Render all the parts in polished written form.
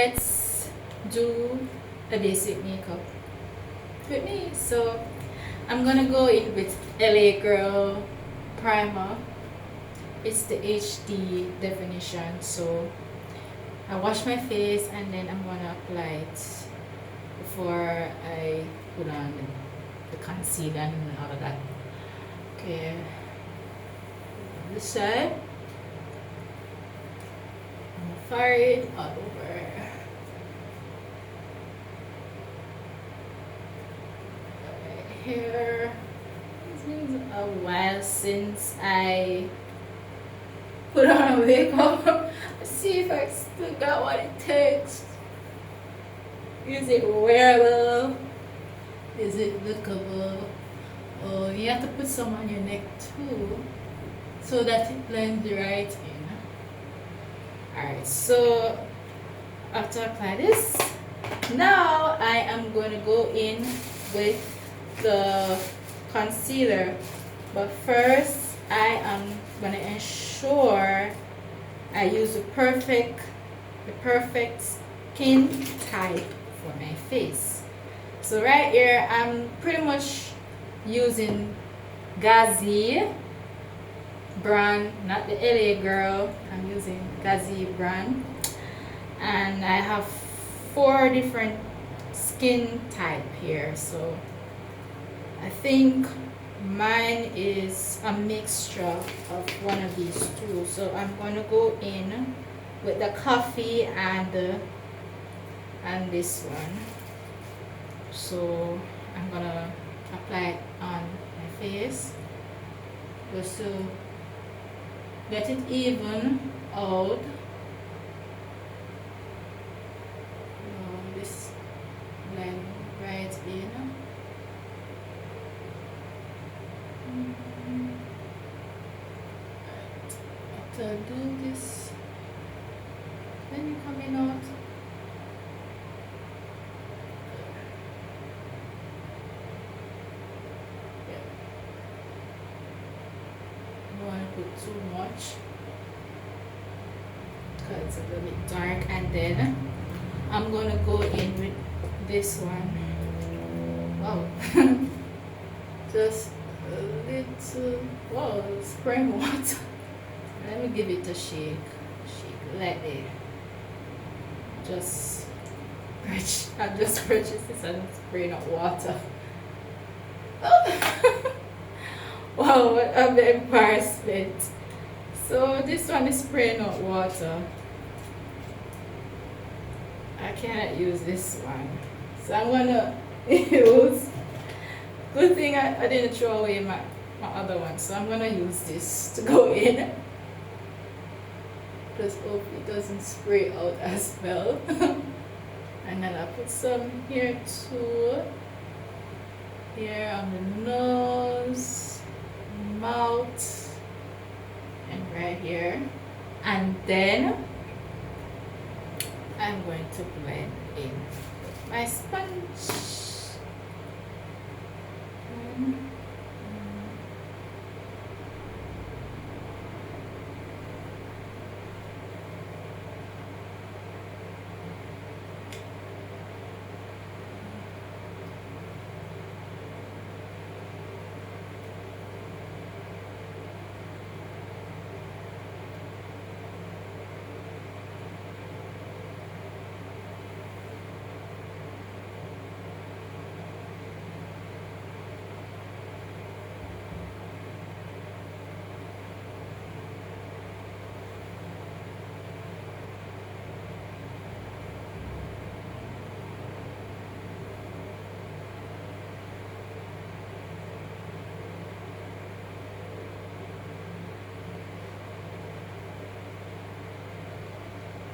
Let's do a basic makeup with me. So I'm gonna go in with LA Girl primer. It's the HD definition. So I wash my face and then I'm gonna apply it before I put on the concealer and all of that. Okay, on this side, on the forehead, all over. Right here. It's been a while since I put on makeup. Let's see if I still got what it takes. Is it wearable? Is it lookable? Oh, you have to put some on your neck too, so that it blends right in. Alright, so after I apply this, now I am going to go in with the concealer. But first, I am going to ensure I use the perfect skin type for my face. So right here, I'm pretty much using Gazzi brand, not the LA Girl. I'm using Gazzi brand, and I have 4 different skin type here. So I think mine is a mixture of one of these two. So I'm going to go in with the coffee and this one. So I'm gonna apply it on my face just to get it even out. This blend right in. After I do this, then you coming out. Put too much because it's a little bit dark, and then I'm gonna go in with this one. Wow. Just a little, wow, spring water. Let me give it a shake lightly. Just I just purchased this and spraying out water. Wow, what a embarrassment. So this one is spraying out water. I cannot use this one. So I'm gonna use, good thing I didn't throw away my other one. So I'm gonna use this to go in. Just hope it doesn't spray out as well. And then I'll put some here too. Here on the nose, mouth, and right here, and then I'm going to blend in my sponge.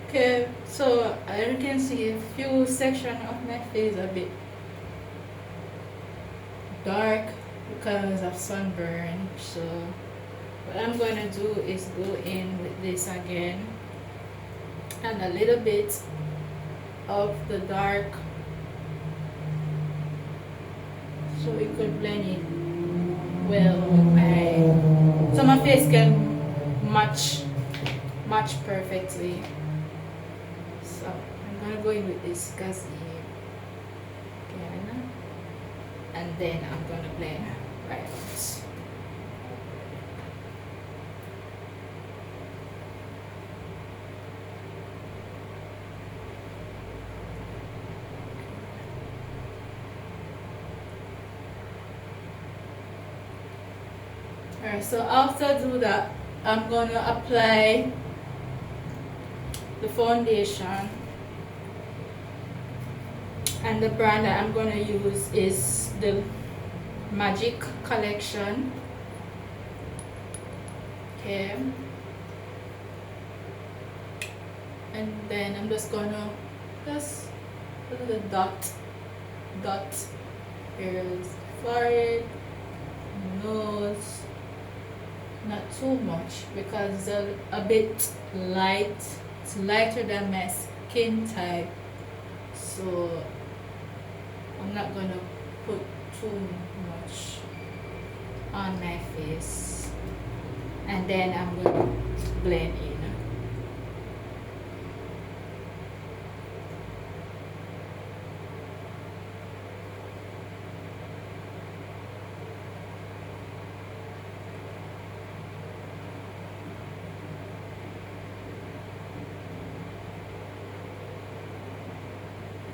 Okay, so as you can see, a few sections of my face are a bit dark because of sunburn. So what I'm going to do is go in with this again and a little bit of the dark, so it could blend it well with my, so my face can match perfectly. So I'm gonna go in with this Gazzi again, and then I'm gonna blend right out. Alright, so after I do that, I'm gonna apply the foundation, and the brand that I'm gonna use is the Magic collection. Okay, and then I'm just gonna just put a little dot here's forehead, nose, not too much because it's a bit light. It's lighter than my skin type, so I'm not gonna put too much on my face, and then I'm gonna blend in.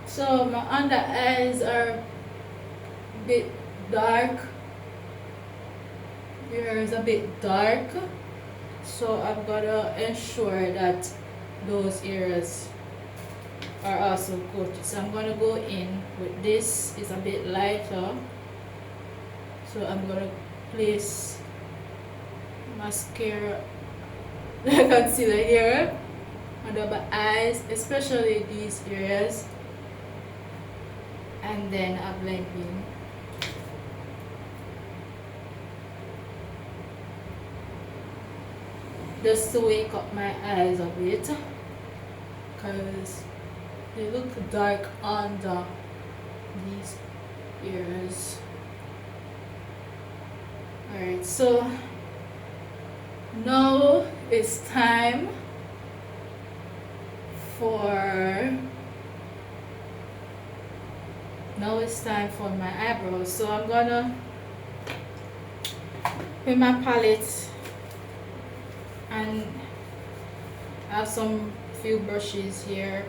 So my under eyes are a bit dark. Here is a bit dark. So I'm gonna ensure that those areas are also good. So I'm gonna go in with this. It's a bit lighter. So I'm gonna place mascara, concealer here under my eyes, especially these areas. And then I blend in. Just to wake up my eyes a bit, because they look dark under these ears. Alright, so now it's time for my eyebrows. So I'm gonna with my palette, and I have some few brushes here,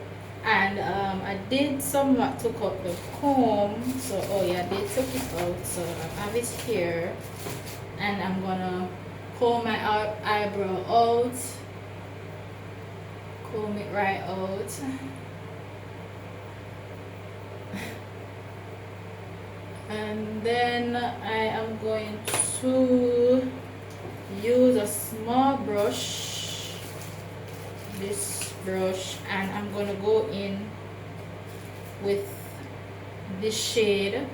and I did somewhat took out the comb. So oh yeah, they took it out, so I have it here, and I'm gonna comb my eyebrow out, comb it right out. And then I am going to use a small brush, this brush, and I'm going to go in with this shade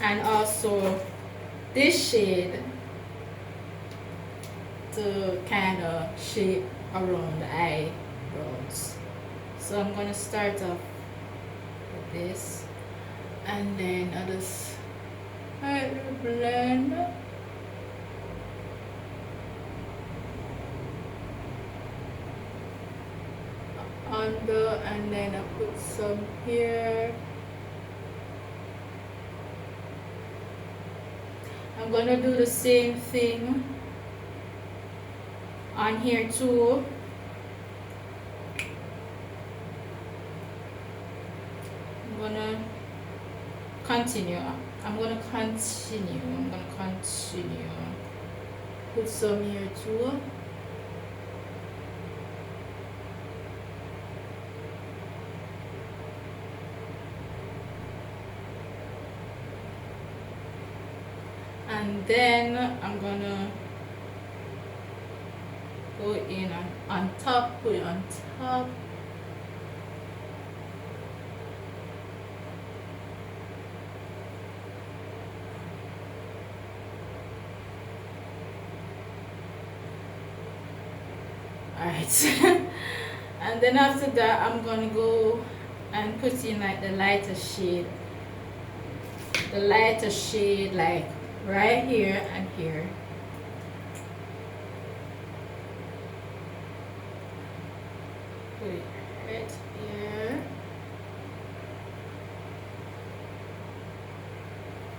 and also this shade to kind of shape around the eyebrows. So I'm going to start off with this, and then I just blend under, and then I put some here. I'm gonna do the same thing on here too. I'm gonna continue. Put some here too. And then I'm gonna go in on top, put it on top. Alright. And then after that I'm gonna go and put in like the lighter shade like right here and here. Put it right here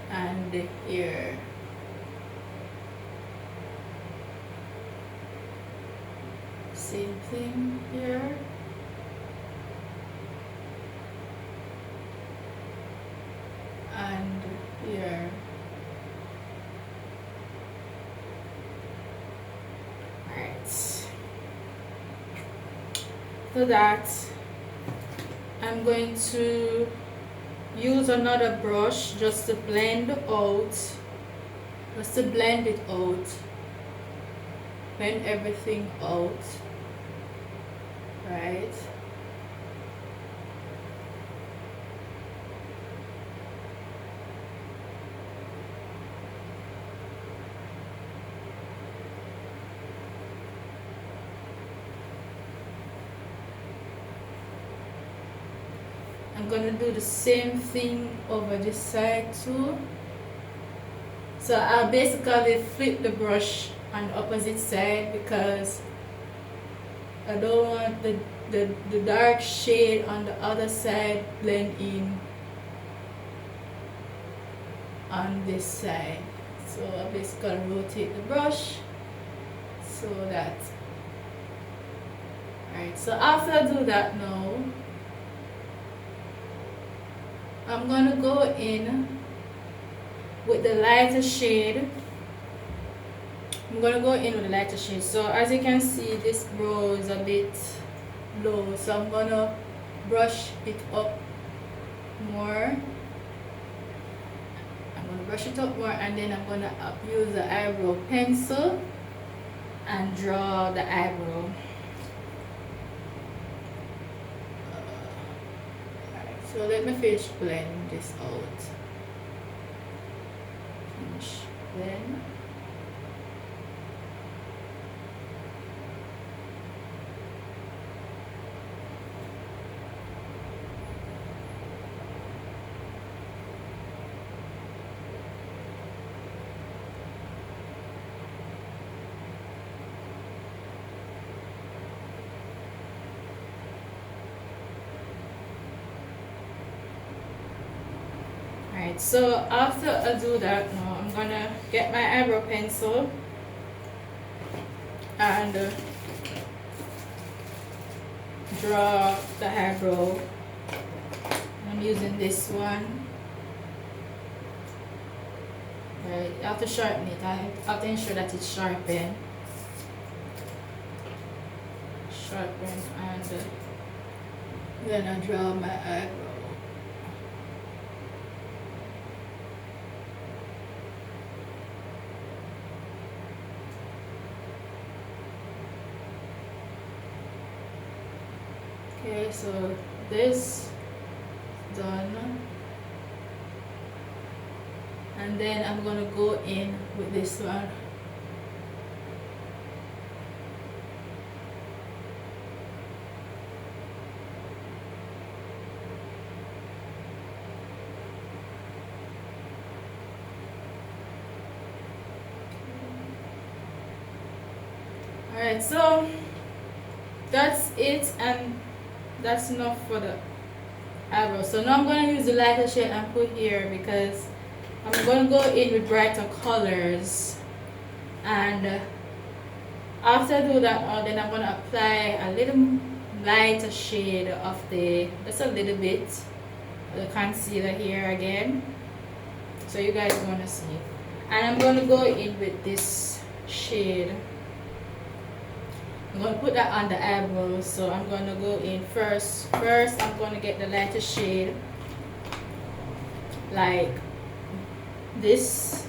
and here. Same thing here. And here. Alright. So that I'm going to use another brush just to blend out, just to blend it out, blend everything out, right? I'm gonna do the same thing over this side too. So I'll basically flip the brush on the opposite side because I don't want the dark shade on the other side blend in on this side. So I'll basically rotate the brush so that, alright, so after I do that now, I'm gonna go in with the lighter shade. I'm gonna go in with the lighter shade. So as you can see, this brow is a bit low, so I'm gonna brush it up more. I'm gonna brush it up more, and then I'm gonna use the eyebrow pencil and draw the eyebrow. So let me finish blend this out. Finish blend. Alright, so after I do that now, I'm gonna get my eyebrow pencil and draw the eyebrow. I'm using this one. Right, you have to sharpen it. I have to ensure that it's sharpened. And then I draw my eyebrow. Okay, so this done, and then I'm gonna go in with this one. Alright, so that's it, and that's enough for the eyebrow. So now I'm going to use the lighter shade and put here because I'm going to go in with brighter colors. And after I do that, then I'm going to apply a little lighter shade of just a little bit, the concealer here again. So you guys are going to see. And I'm going to go in with this shade. I'm going to put that on the eyebrows, so I'm going to go in first. First, I'm going to get the lighter shade, like this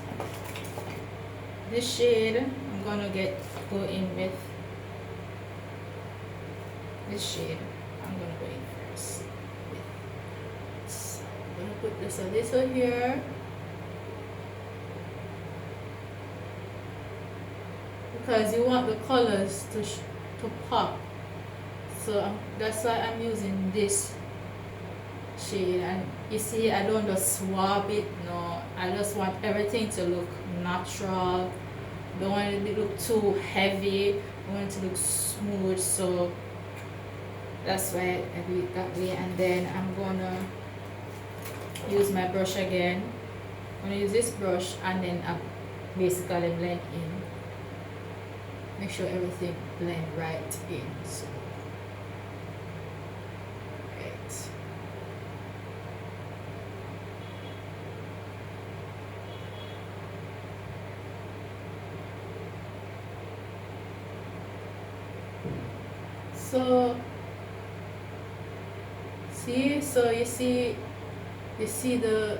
shade. I'm going to go in with this shade. I'm going to go in first with this. I'm going to put this a little here. Because you want the colors to pop, so that's why I'm using this shade. And you see, I don't just swab it, no, I just want everything to look natural. Don't want it to look too heavy, I want it to look smooth. So That's why I do it that way. And then I'm gonna use my brush again. I'm gonna use this brush and then I basically blend in. Make sure everything blend right in. So, right. So see, so you see the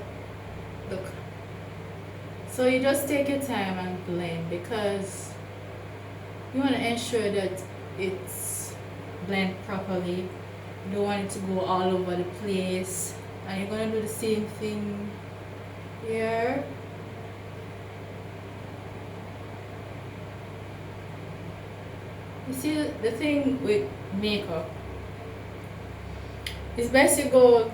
so you just take your time and blend, because you want to ensure that it's blend properly. You don't want it to go all over the place. And you're gonna do the same thing here. You see, the thing with makeup, it's best you go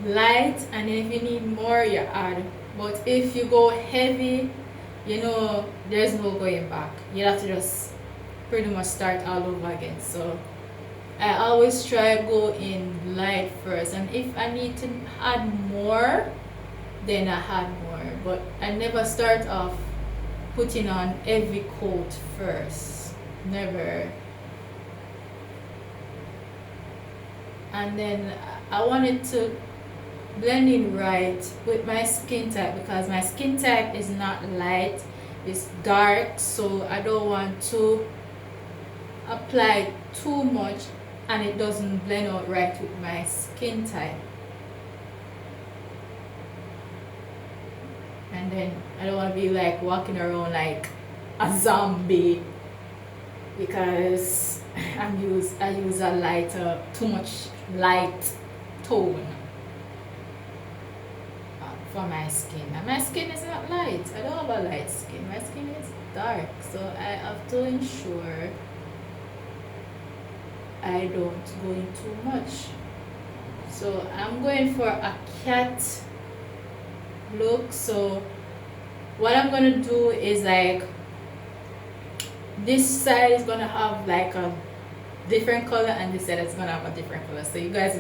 light, and then if you need more you add. But if you go heavy, you know there's no going back. You have to just pretty much start all over again. So I always try go in light first, and if I need to add more, then I add more. But I never start off putting on heavy coat first. Never. And then I wanted to blend in right with my skin type, because my skin type is not light, it's dark. So I don't want to apply too much and it doesn't blend out right with my skin type. And then I don't want to be like walking around like a zombie, because I use a lighter, too much light tone for my skin. And my skin is not light. I don't have a light skin. My skin is dark, so I have to ensure I don't go in too much. So I'm going for a cat look. So what I'm gonna do is like this side is gonna have like a different color, and this side is gonna have a different color. So you guys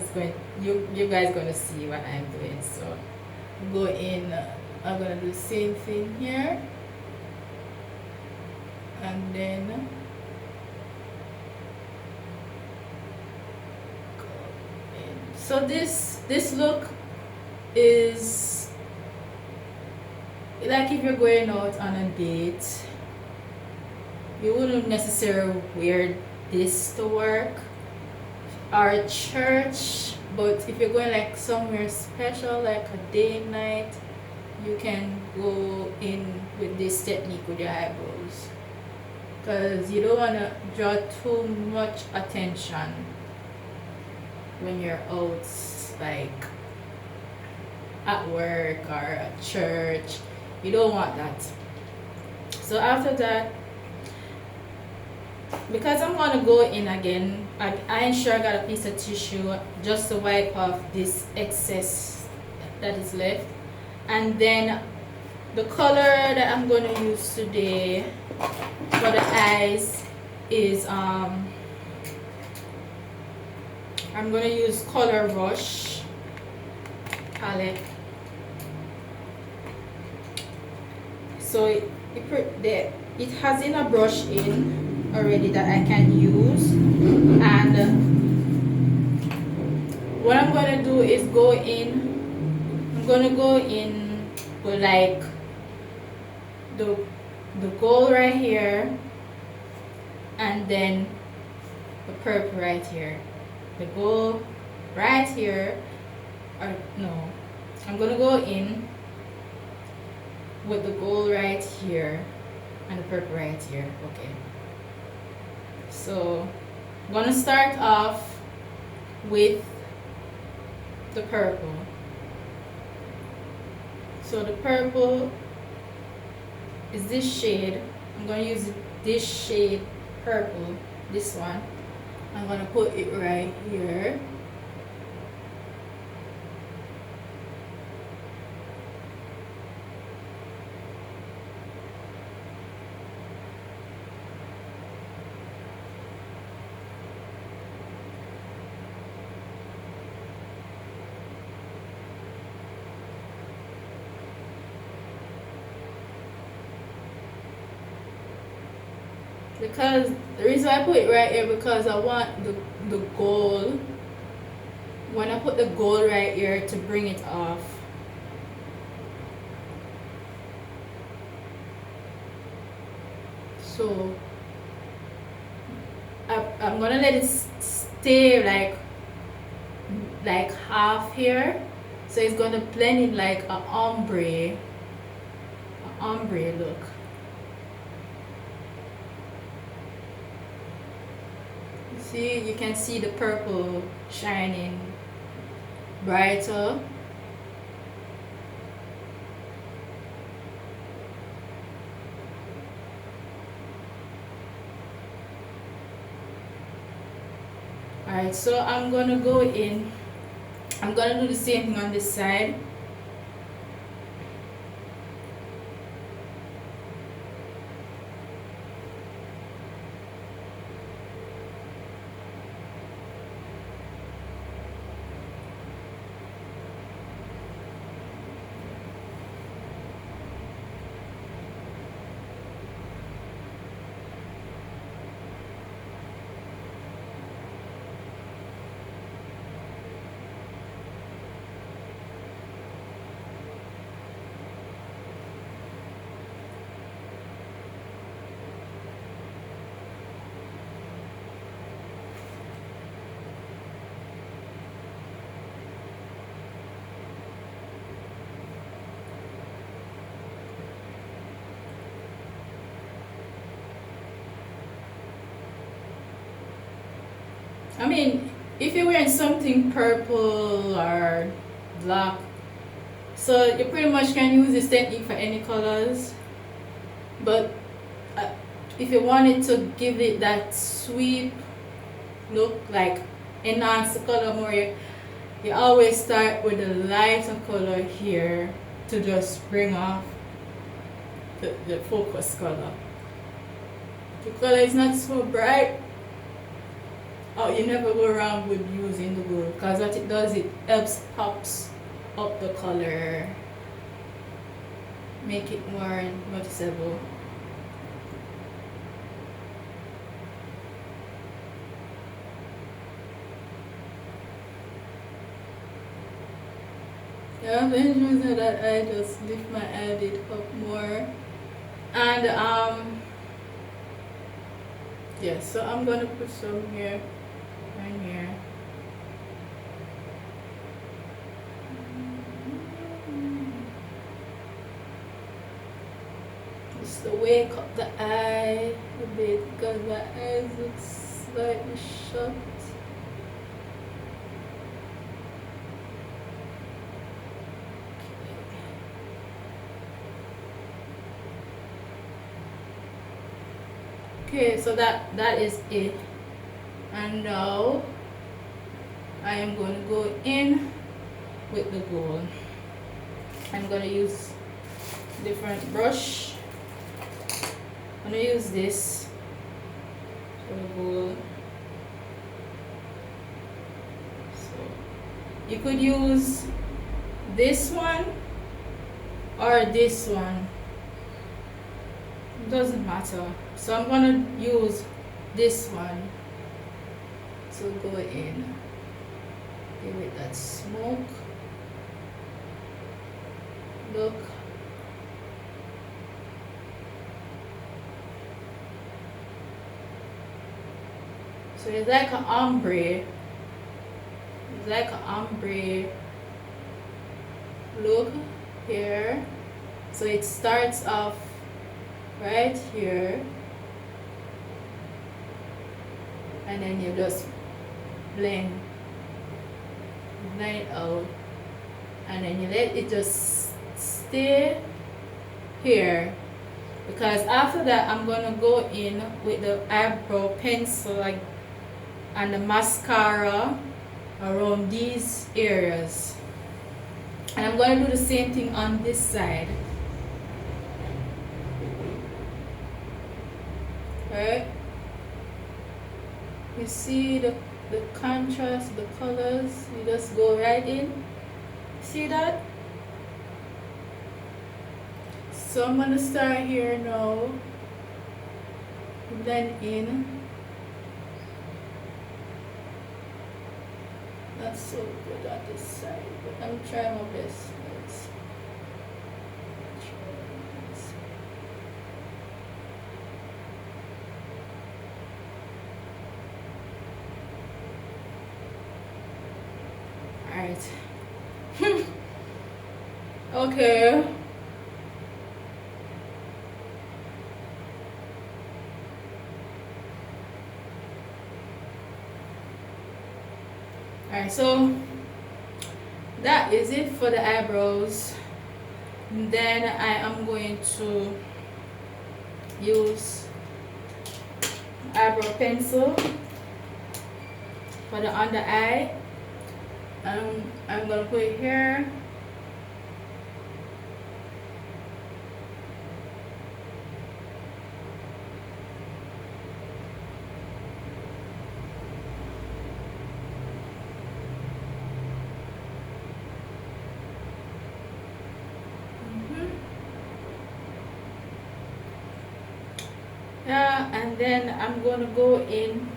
gonna see what I'm doing. So go in. I'm gonna do the same thing here, and then go in. So this look is like if you're going out on a date, you wouldn't necessarily wear this to work or church, but if you're going like somewhere special like a day night, you can go in with this technique with your eyebrows, because you don't want to draw too much attention when you're out like at work or at church. You don't want that. So after that, because I'm gonna go in again, I ensure I got a piece of tissue just to wipe off this excess that is left. And then the color that I'm gonna use today for the eyes is I'm gonna use Color Rush palette. So it has in a brush in already that I can use, and what I'm gonna do is go in with like the gold right here, and then the purple right here, the gold right here, or no, I'm gonna go in with the gold right here and the purple right here. Okay, so I'm gonna start off with the purple. So the purple is this shade. I'm gonna use this shade purple, this one. I'm gonna put it right here. Because the reason I put it right here, because I want the gold, when I put the gold right here, to bring it off. So I'm gonna let it stay like half here, so it's gonna blend in like a ombre look. See, you can see the purple shining brighter. Alright, so I'm gonna go in. I'm gonna do the same thing on this side. I mean, if you're wearing something purple or black, so you pretty much can use this technique for any colors. But if you wanted to give it that sweep look, like enhance the color more, you always start with the lighter color here to just bring off the focus color. The color is not so bright. Oh, you never go wrong with using the gold, because what it does, it helps pops up the color, make it more noticeable. Yeah, eventually that I just lift my eyelid up more, and yeah, so I'm gonna put some here and here. Just to wake up the eye a bit, because my eyes look slightly shut. Okay, so that is it. And now I am going to go in with the gold. I'm going to use different brush. I'm going to use this for the gold. So you could use this one or this one. It doesn't matter. So I'm gonna use this one to go in. Give it that smoke look. So it's like an ombre. It's like an ombre look here. So it starts off right here, and then you just blend it out, and then you let it just stay here, because after that I'm gonna go in with the eyebrow pencil, like, and the mascara around these areas, and I'm gonna do the same thing on this side. Right? You see the contrast, the colors, you just go right in. See that? So I'm gonna start here now. blend in. Not so good on this side, but I'm trying my best. Alright. Okay. Alright, so that is it for the eyebrows. And then I am going to use eyebrow pencil for the under eye. I'm gonna put it here. Yeah, and then I'm gonna go in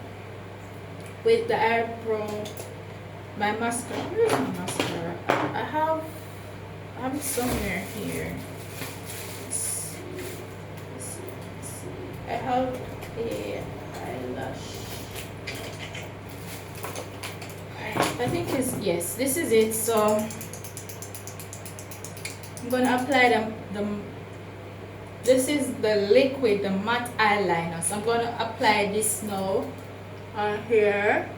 with the eyebrow, my mascara. Where's my mascara? I have it somewhere here. Let's see. I have a eyelash. I think it's, yes, this is it. So I'm gonna apply this is the liquid, the matte eyeliner. So I'm gonna apply this now on here.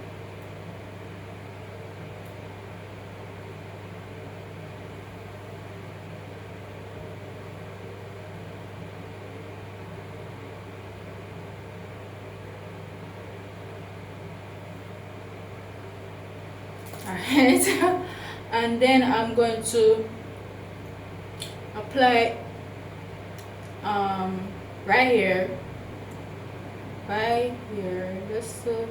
Alright, and then I'm going to apply right here, just to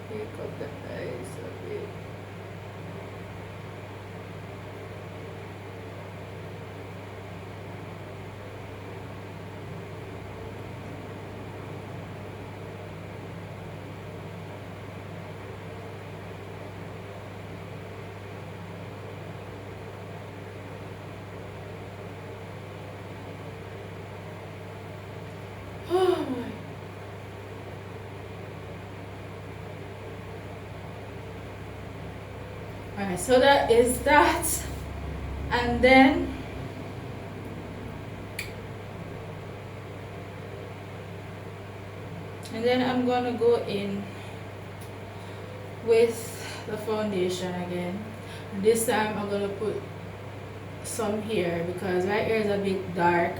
pick up the eyes a bit. Alright, so that is that, and then I'm gonna go in with the foundation again. And this time I'm gonna put some here because right here is a bit dark,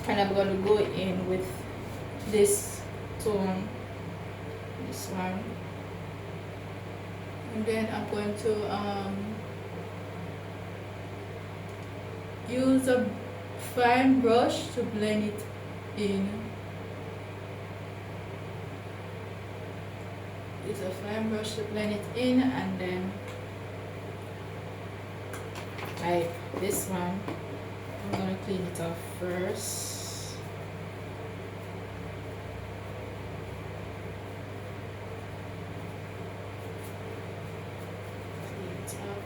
and I'm gonna go in with this tone, this one. And then I'm going to use a fine brush to blend it in. Use a fine brush to blend it in, and then like this one, I'm gonna clean it off first.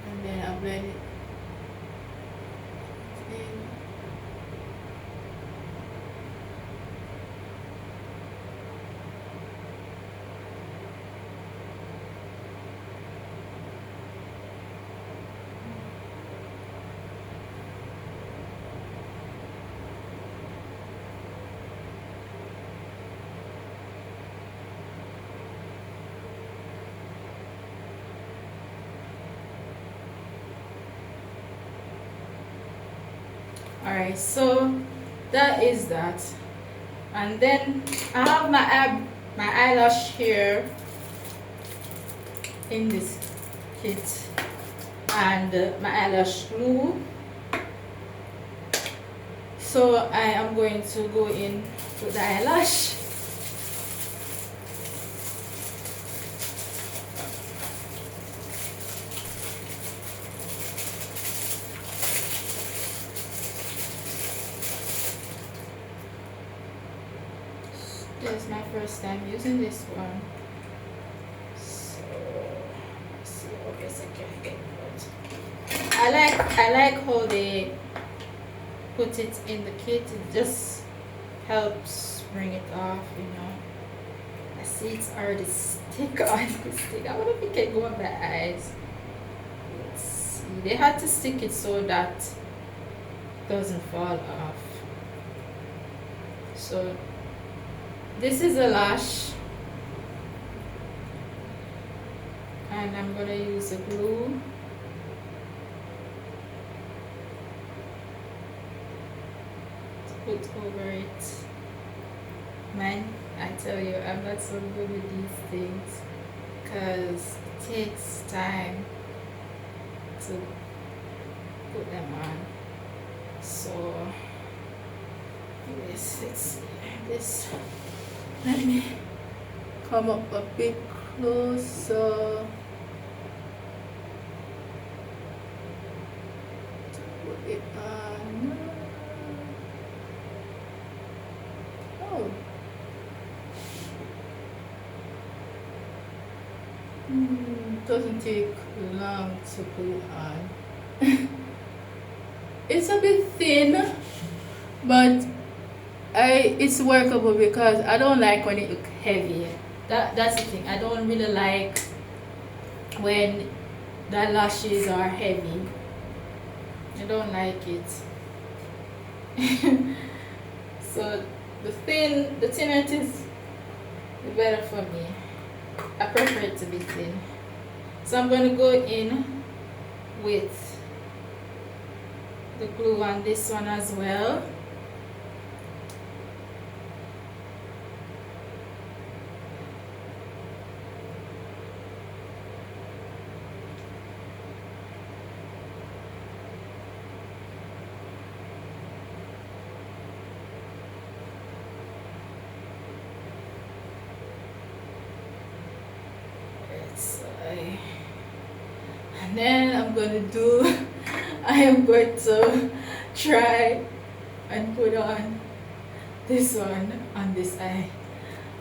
And then I'll blend it in. Alright, so that is that, and then I have my eyelash here in this kit, and my eyelash glue. So I am going to go in with the eyelash. is my first time using this one. So let's see how best I can get it. I like how they put it in the kit. It just helps bring it off, you know. I see it's already stick on the stick. I wonder if it can go on my eyes. Let's see. They had to stick it so that it doesn't fall off. So this is a lash, and I'm gonna use a glue. To put over it. Man, I tell you, I'm not so good with these things because it takes time to put them on. So yes, let's see this. Let me come up a bit closer to put it on. Oh. Doesn't take long to put it on. It's a bit thin, but it's workable because I don't like when it looks heavy. That's the thing. I don't really like when the lashes are heavy. I don't like it. So the thinner it is, the better for me. I prefer it to be thin. So I'm going to go in with the glue on this one as well. And then I am going to try and put on this one on this eye.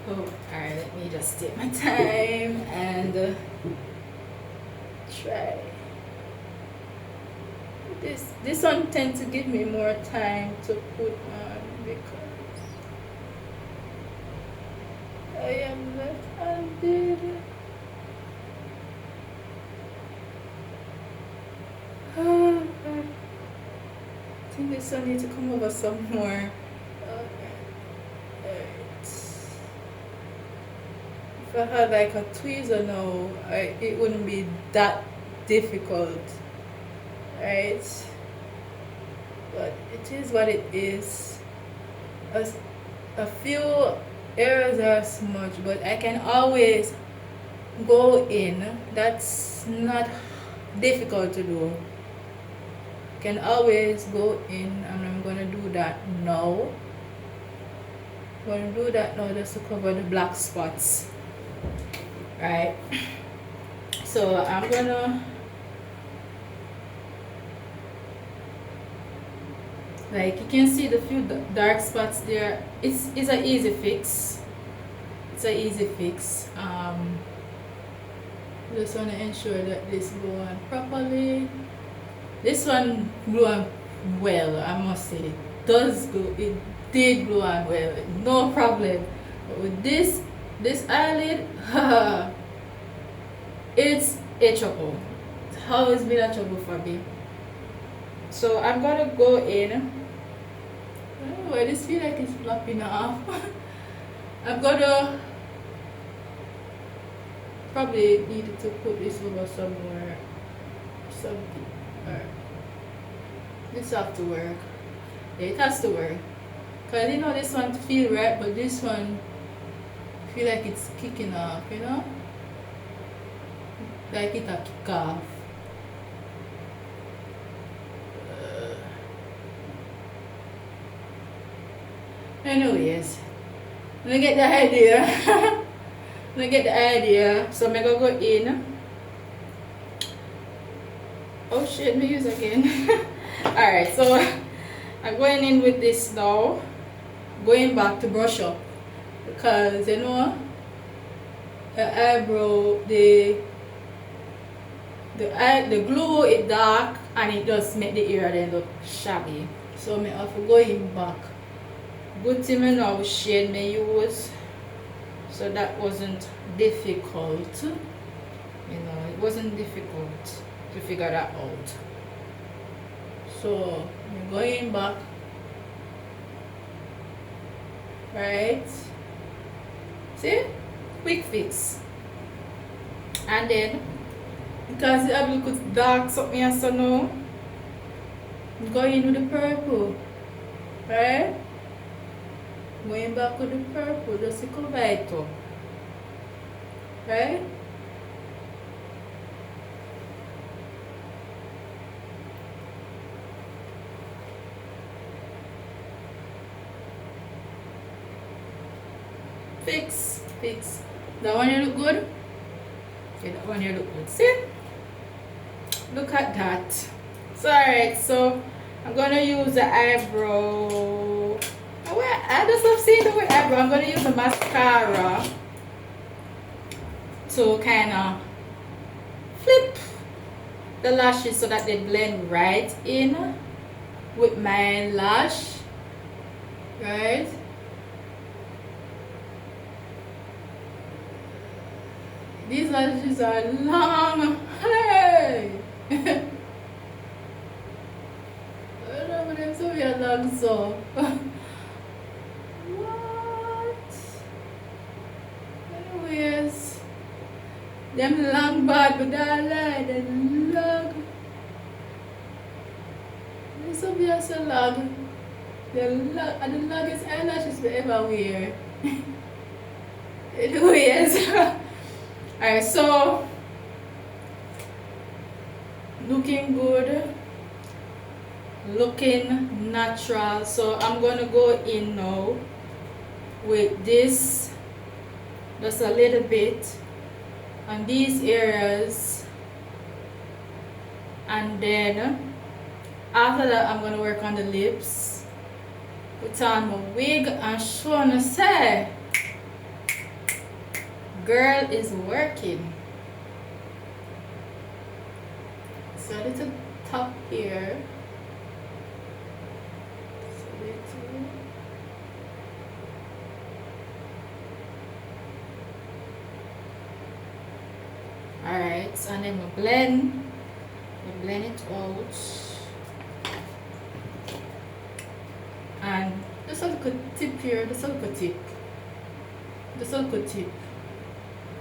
Oh, alright, let me just take my time and try. This one tends to give me more time to put on because I am left-handed. I think this one needs to come over some more. Alright. If I had like a tweezer now, it wouldn't be that difficult, right? But it is what it is. A few areas are smudged, but I can always go in. That's not difficult to do. Can always go in, and I'm gonna do that now. I'm gonna do that now just to cover the black spots, right? So I'm gonna like you can see the few dark spots there. It's an easy fix. It's an easy fix. Just want to ensure that this go on properly. This one blew on well, I must say. It did blow on well, no problem. But with this eyelid, it's a trouble. It's always been a trouble for me. So I'm gonna go in. Oh, I just feel like it's flopping off. I'm gonna probably need to put this over somewhere. Something. This have to work. Yeah, it has to work. Cause you know this one feel right, but this one feel like it's kicking off, you know? Like it a kick off. Anyways, let me get the idea. Let me get the idea. So I'm gonna go in. Oh shit, me use again. Alright, so I'm going in with this now. Going back to brush up. because you know the eyebrow, the glue it dark and it just make the area then look shabby. So me have to go in back. Good thing me know which shade me use, so that wasn't difficult. You know, it wasn't difficult to figure that out. So I'm going back, right? See, quick fix. And then because it have a little dark something else so now, I'm going with the purple, right? Going back with the purple just to cover it up, right? Fix. That one you look good? Okay, that one you look good. See? Look at that. So alright, so I'm gonna use the eyebrow. Oh, wait, I just have seen the eyebrow. I'm gonna use the mascara to kind of flip the lashes so that they blend right in with my lash, right? These lashes are long. Hey! I don't know what I'm so weird long so. What? Anyways, them long bad but I like them long. They're so weird so long. They're long and the longest eyelashes we ever wear. Anyways. Alright, so looking good, looking natural. So I'm gonna go in now with this just a little bit on these areas, and then after that I'm gonna work on the lips, put on my wig and show and say girl is working. So a little top here. So little. Alright, and then we blend it out. And just a little tip here, just a little tip. Just a little tip.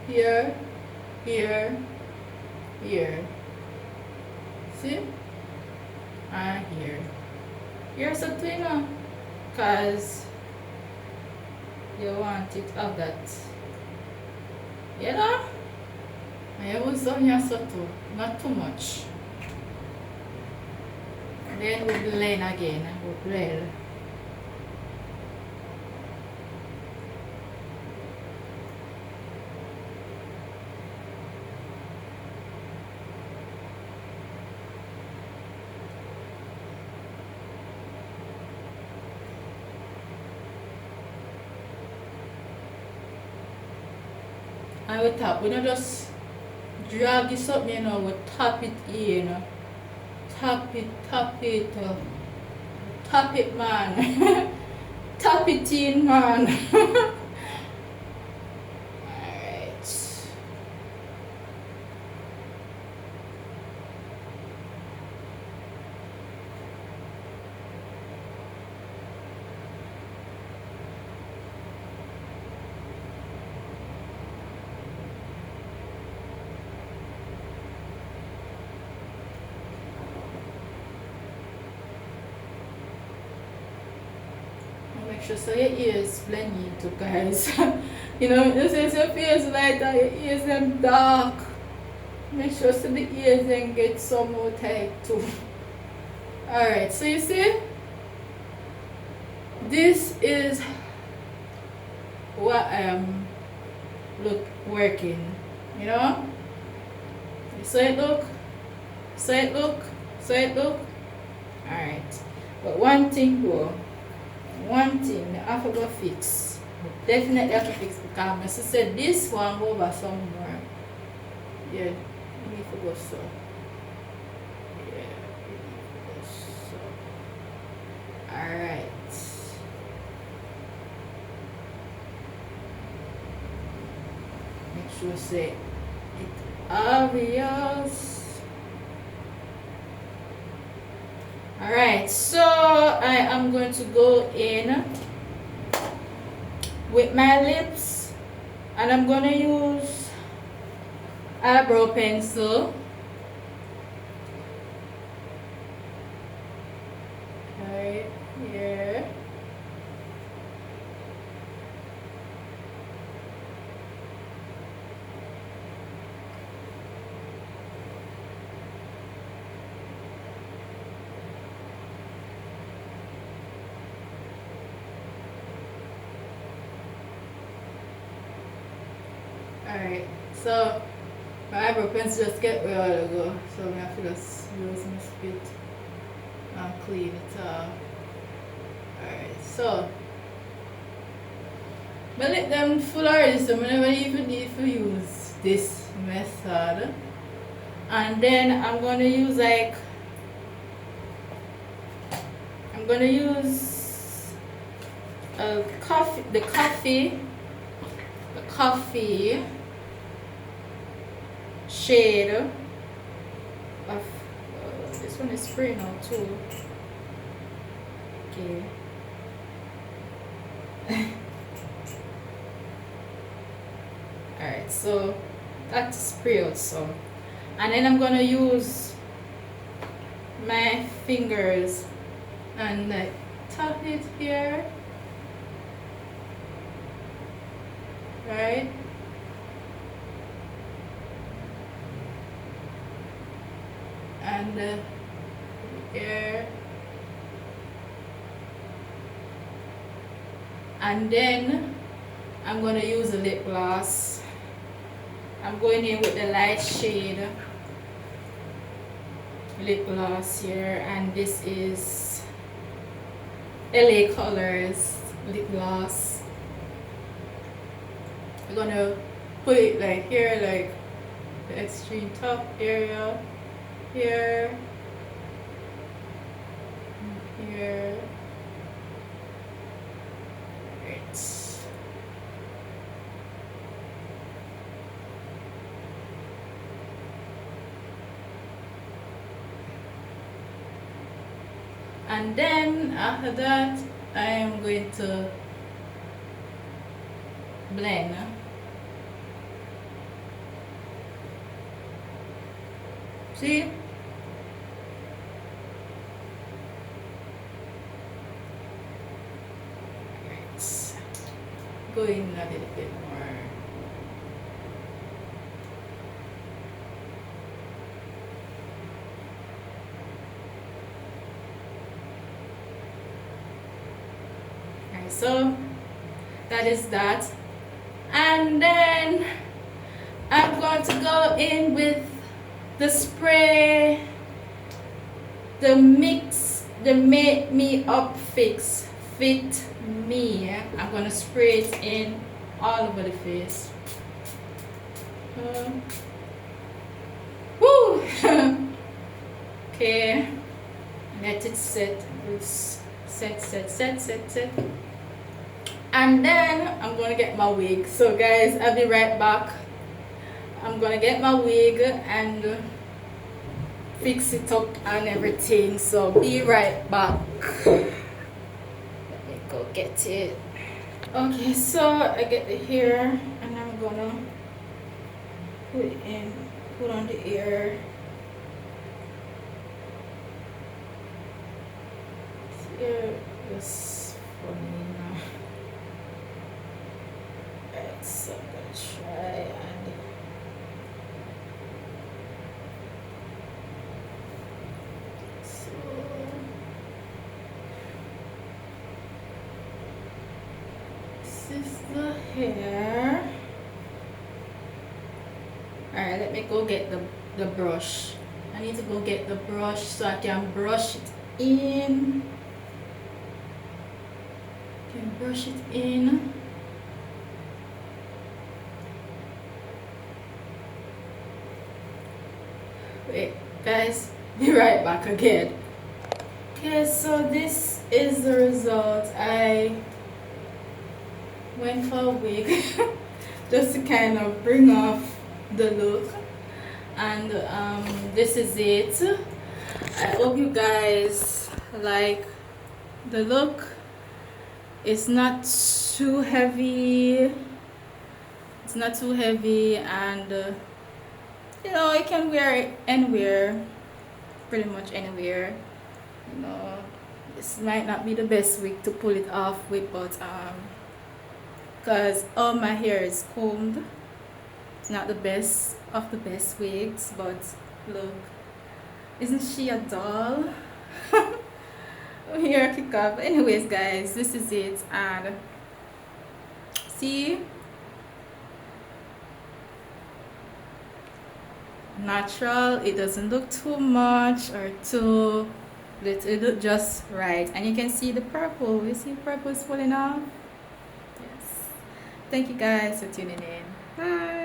Here, here, here. See? And here. Here's a cleaner, cause you want it of that. You know? I was on here so too, not too much. And then we blend again. We blend. And we tap, we don't just drag this up, you know, we tap it in. Tap it, tap it, man. Tap it in, man. Alright. Make sure so your ears blend in too, guys. You know, just as your face lighter, your ears them dark. Make sure so the ears then get some more tight too. Alright, so you see, this is what I am working, you know. So it look. Alright, but one thing though, I have to go fix Definitely have to fix the camera. So said this one go over somewhere. Yeah, you need to go so. Yeah, you need to go so. Alright. Make sure say it obvious. Alright, so I am going to go in with my lips and I'm gonna use eyebrow pencil. Right here. Alright, so my eyebrow pencil just get where I want to go, so I have to just use my spit and clean it off. Alright, so I let them full already, so I never even need to use this method. And then I'm gonna use like the coffee shade of this one is spray now too. Okay. Alright, so that's spray also. And then I'm gonna use my fingers and like tap it here. Right? And here. And then I'm going to use a lip gloss. I'm going in with the light shade lip gloss here, and this is LA Colors lip gloss. I'm gonna put it like here, like the extreme top area, here, here. Right. And then after that, I am going to blend. See? Right. Go in a little bit more. Alright, so that is that. And then I'm going to go in with the spray, the mix, the Make Me Up Fix Fit Me. I'm going to spray it in all over the face. Woo! Okay, let it set. Set. And then I'm going to get my wig. So guys, I'll be right back. I'm gonna get my wig and fix it up and everything, so be right back. Let me go get it. Okay, so I get the hair and I'm gonna put on the ear. This ear is funny now. Alright, so I'm gonna try and this is the hair. Alright, let me go get the brush. I need to go get the brush so I can brush it in. Wait, guys, be right back again. Okay, so this is the result. I went for a wig just to kind of bring off the look, and this is it. I hope you guys like the look. It's not too heavy. It's not too heavy, and you know, you can wear it anywhere, pretty much anywhere. You know, this might not be the best wig to pull it off with, but because all my hair is combed, it's not the best of the best wigs. But look, isn't she a doll? Here, kick up. Anyways, guys, this is it, and see, natural. It doesn't look too much or too little. It look just right, and you can see the purple. You see, purple is falling off. Yes. Thank you guys for tuning in. Bye.